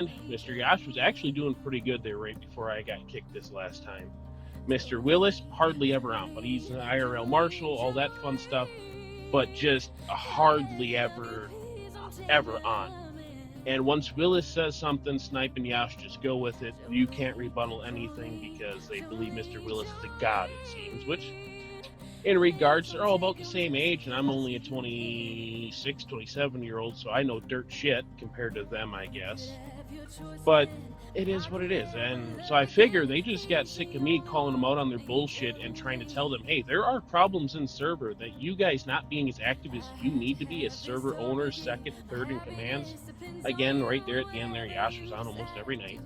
Mr. Yash was actually doing pretty good there right before I got kicked this last time. Mr. Willis, hardly ever on, but he's an IRL marshal, all that fun stuff, but just hardly ever on. And once Willis says something, Snipe and Yash just go with it. You can't rebuttal anything because they believe Mr. Willis is a god, it seems, which, in regards, they're all about the same age, and I'm only a 26, 27-year-old, so I know dirt shit compared to them, I guess. But it is what it is, and so I figure they just got sick of me calling them out on their bullshit and trying to tell them, hey, there are problems in server that you guys not being as active as you need to be as server owners, second, third in commands. Again, right there at the end there, Yash was on almost every night.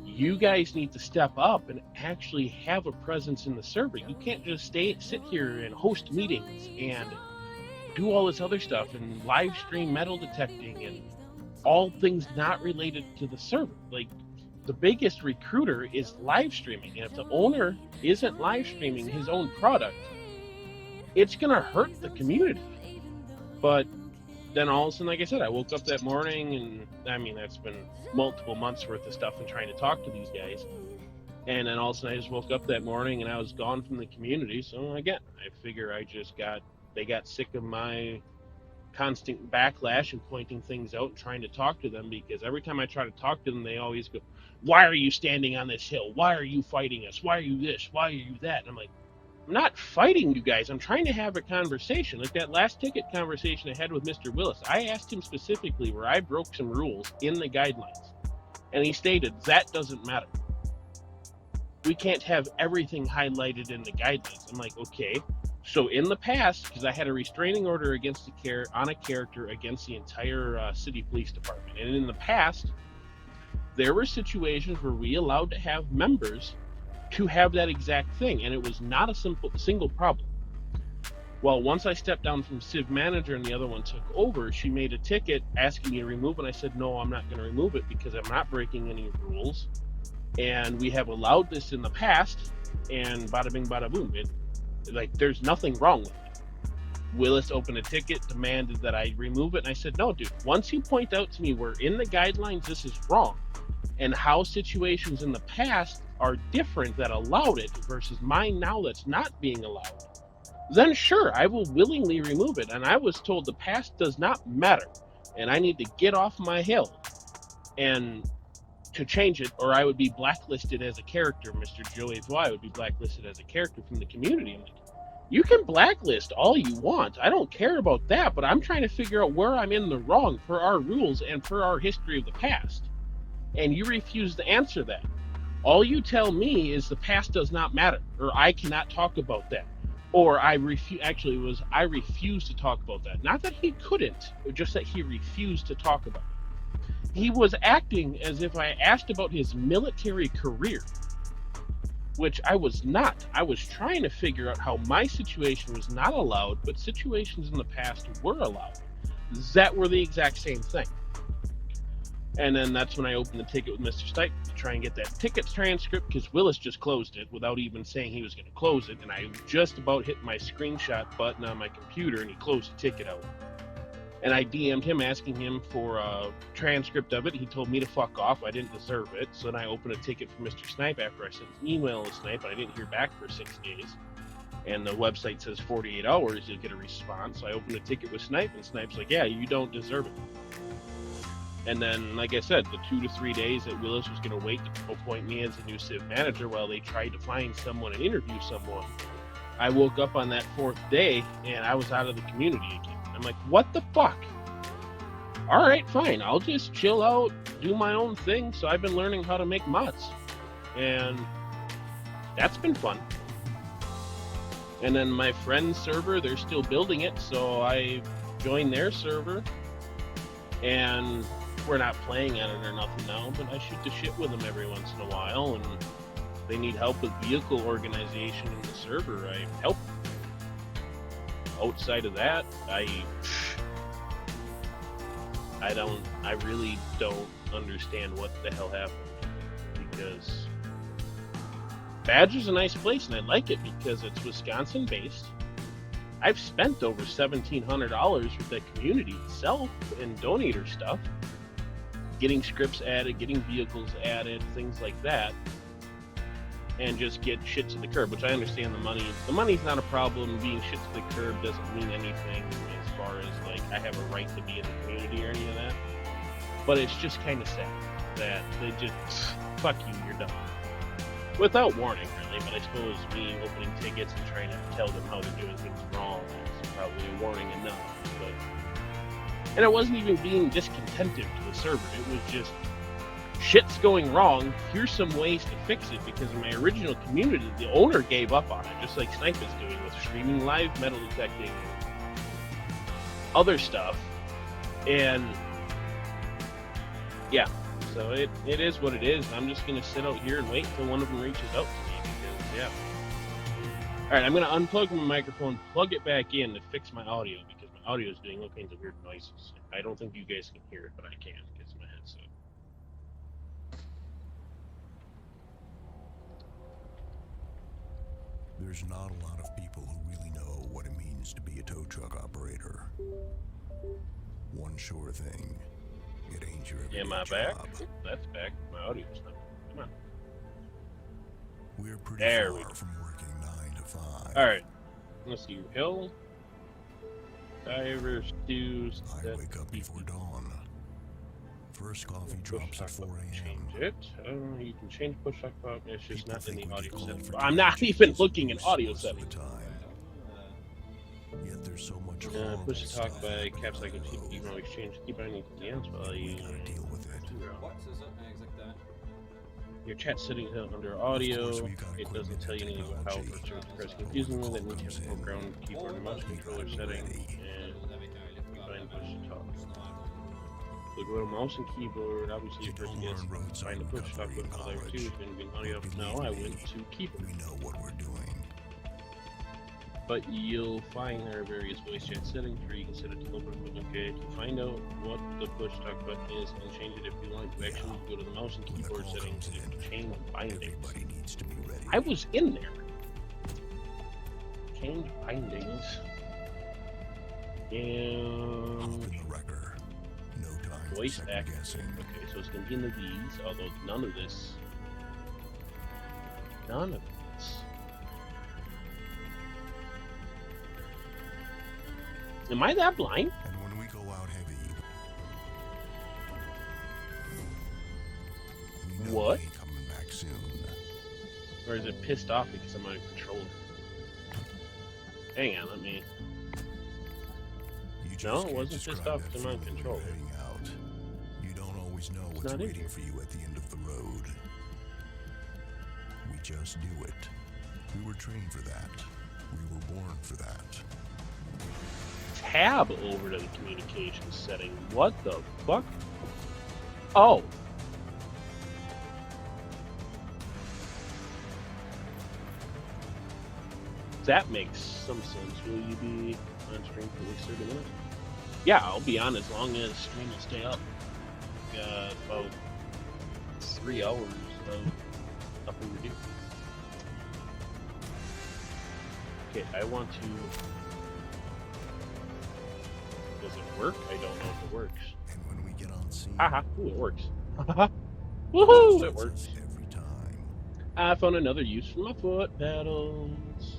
You guys need to step up and actually have a presence in the server. You can't just sit here and host meetings and do all this other stuff and live stream metal detecting and all things not related to the server. Like, the biggest recruiter is live streaming, and if the owner isn't live streaming his own product, it's gonna hurt the community. But then all of a sudden, like I said, I woke up that morning, and I mean, that's been multiple months worth of stuff and trying to talk to these guys. And then all of a sudden I just woke up that morning and I was gone from the community. So again, I figure they got sick of my constant backlash and pointing things out and trying to talk to them, because every time I try to talk to them, they always go, why are you standing on this hill? Why are you fighting us? Why are you this? Why are you that? And I'm like, I'm not fighting you guys. I'm trying to have a conversation. Like that last ticket conversation I had with Mr. Willis, I asked him specifically where I broke some rules in the guidelines. And he stated, that doesn't matter. We can't have everything highlighted in the guidelines. I'm like, okay. So in the past, because I had a restraining order against on a character against the entire city police department. And in the past, there were situations where we allowed to have members to have that exact thing, and it was not a single problem. Well, once I stepped down from Civ Manager and the other one took over, she made a ticket asking me to remove it, and I said, no, I'm not going to remove it because I'm not breaking any rules, and we have allowed this in the past, and bada bing, bada boom. There's nothing wrong with it. Willis opened a ticket, demanded that I remove it, and I said, no, dude, once you point out to me where in the guidelines this is wrong, and how situations in the past are different that allowed it versus mine now that's not being allowed, then sure, I will willingly remove it. And I was told the past does not matter, and I need to get off my hill and to change it, or I would be blacklisted as a character. Mr. Joey Voy would be blacklisted as a character from the community. I'm like, you can blacklist all you want. I don't care about that, but I'm trying to figure out where I'm in the wrong for our rules and for our history of the past. And you refuse to answer that. All you tell me is the past does not matter, or I cannot talk about that. Or I refuse to talk about that. Not that he couldn't, just that he refused to talk about it. He was acting as if I asked about his military career, which I was not. I was trying to figure out how my situation was not allowed, but situations in the past were allowed. That were the exact same thing. And then that's when I opened the ticket with Mr. Stipe to try and get that ticket transcript, because Willis just closed it without even saying he was going to close it. And I just about hit my screenshot button on my computer, and he closed the ticket out. And I DM'd him asking him for a transcript of it. He told me to fuck off. I didn't deserve it. So then I opened a ticket for Mr. Snipe after I sent an email to Snipe, and I didn't hear back for 6 days. And the website says 48 hours, you'll get a response. So I opened a ticket with Snipe, and Snipe's like, yeah, you don't deserve it. And then, like I said, the 2 to 3 days that Willis was going to wait to appoint me as a new Civ manager while they tried to find someone and interview someone, I woke up on that 4th day and I was out of the community again. I'm like, what the fuck? All right, fine. I'll just chill out, do my own thing. So I've been learning how to make mods, and that's been fun. And then my friend's server, they're still building it, so I joined their server, and we're not playing on it or nothing now, but I shoot the shit with them every once in a while, and they need help with vehicle organization in the server, I help. Outside of that, I really don't understand what the hell happened, because Badger's a nice place, and I like it because it's Wisconsin based. I've spent over $1,700 with the community itself and donator stuff. getting scripts added, getting vehicles added, things like that, and just get shit to the curb, which I understand the money. The money's not a problem. Being shit to the curb doesn't mean anything as far as, like, I have a right to be in the community or any of that. But it's just kind of sad that they just, fuck you, you're done. Without warning, really, but I suppose me opening tickets and trying to tell them how they're doing things wrong is probably a warning enough. But, and it wasn't even being discontented to the server. It was just, shit's going wrong. Here's some ways to fix it, because in my original community, the owner gave up on it, just like Snipe is doing with streaming live, metal detecting, other stuff. And yeah, so it is what it is. I'm just going to sit out here and wait until one of them reaches out to me, because, yeah. All right, I'm going to unplug my microphone, plug it back in to fix my audio, because my audio is doing all kinds of weird noises. I don't think you guys can hear it, but I can, because of my headset. There's not a lot of people who really know what it means to be a tow truck operator. One sure thing, it ain't your everyday Am I job. back? That's back. My audio's not. Come on. We're pretty There far from working 9 to 5. All right. Let's see. Hill. Diver, stews. I wake up before dawn. First coffee drops at 4 a.m. Change it. You can change push talk button. It's just not in the audio settings. I'm not even looking in audio settings. Yet there's so much Push to talk by caps like you can always change the keybind to the ends while you gotta deal with it. Your chat sitting under audio. It doesn't tell you anything about how it press confusingly. That means you have to foreground keyboard and mouse controller setting and keybind push to talk. So go to mouse and keyboard. Obviously, your person gets find the push talk button for layer 2. It's going to be audio. No, I went to keyboard. We know what we're doing. But you'll find there are various voice chat settings where you can set it to open and okay. To find out what the push talk button is and change it if you want to, actually go to the mouse and keyboard settings and change bindings. Everybody needs to be ready. I was in there. Change bindings. And Up in the wrecker. No time for voice second acting. guessing. Okay, so it's gonna be in the V's, although none of this. Am I that blind? And when we go out heavy, we know What? we ain't coming back soon. Or is it pissed off because I'm out of control? Hang on, let me. You just No, it can't wasn't pissed describe off that because I'm out of feeling when control. you're heading out. You don't always know what's not in waiting here. for you at the end of the road. We just do it. We were trained for that. We were born for that. Tab over to the communications setting. What the fuck? Oh. That makes some sense. Will you be on stream for at least 30 minutes? Yeah, I'll be on as long as stream will stay up. Got about 3 hours of nothing to do. Okay, I want to... Does it work? I don't know if it works. And when we get on scene, Haha, ooh, it works. Woohoo! It works. every time. I found another use for my foot pedals.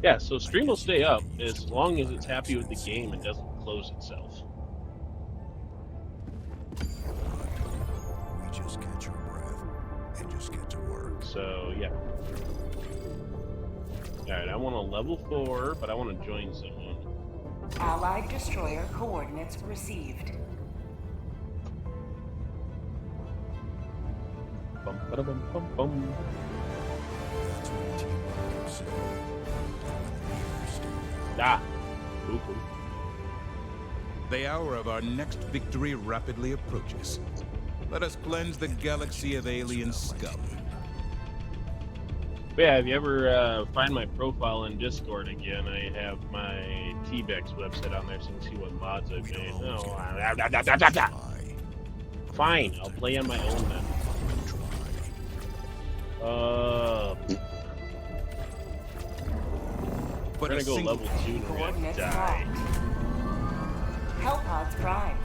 Yeah, so stream will stay up as long as it's happy with the game and doesn't close itself. We just catch our breath and just get to work. So, yeah. Alright, I want a level 4, but I want to join someone. Allied destroyer coordinates received. Bum, ba, bum, bum, bum. That's when teamwork comes in. And when the leaders stand Ah! Cool, cool. The hour of our next victory rapidly approaches. Let us cleanse the galaxy of alien scum. But yeah, if you ever find my profile in Discord again, I have my T-Bex website on there so you can see what mods I've we made. don't always Oh, get it right. fine, I'll play on my own then. We're But gonna a go single level 2 and we're gonna Coordinates die. locked. Hellpods prime.